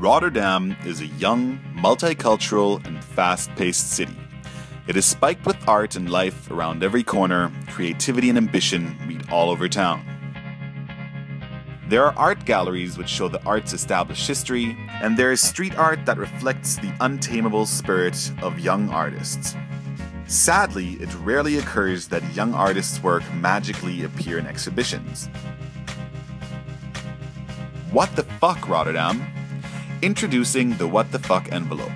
Rotterdam is a young, multicultural, and fast-paced city. It is spiked with art and life around every corner. Creativity and ambition meet all over town. There are art galleries which show the art's established history, and there is street art that reflects the untamable spirit of young artists. Sadly, it rarely occurs that young artists' work magically appear in exhibitions. What the fuck, Rotterdam? Introducing the What the Fuck envelope.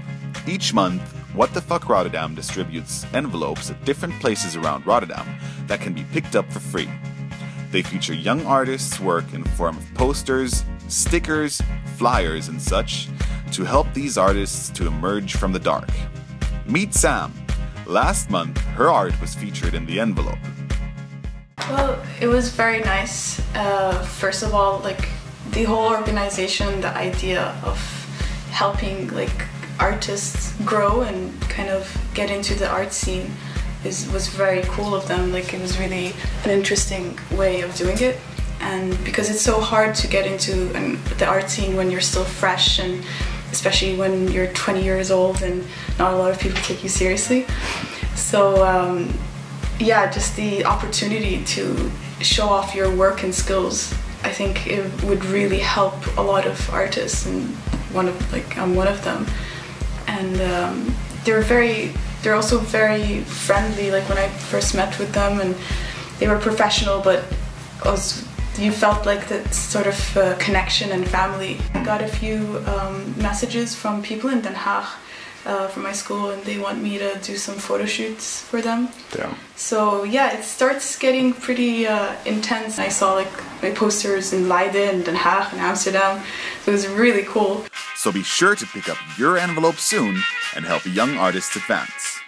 Each month, What the Fuck Rotterdam distributes envelopes at different places around Rotterdam that can be picked up for free. They feature young artists' work in the form of posters, stickers, flyers, and such to help these artists to emerge from the dark. Meet Sam. Last month, her art was featured in the envelope. Well, it was very nice. First of all, the whole organization, the idea of helping artists grow and kind of get into the art scene was very cool of them. It was really an interesting way of doing it, and because it's so hard to get into the art scene when you're still fresh, and especially when you're 20 years old and not a lot of people take you seriously. So yeah, just the opportunity to show off your work and skills, I think it would really help a lot of artists, and I'm one of them. And they're also very friendly. When I first met with them, and they were professional, but you felt that sort of connection and family. I got a few messages from people in Den Haag from my school, and they want me to do some photo shoots for them. Yeah. So yeah, it starts getting pretty intense. I saw my posters in Leiden and Den Haag and Amsterdam, so it was really cool. So be sure to pick up your envelope soon and help young artists advance.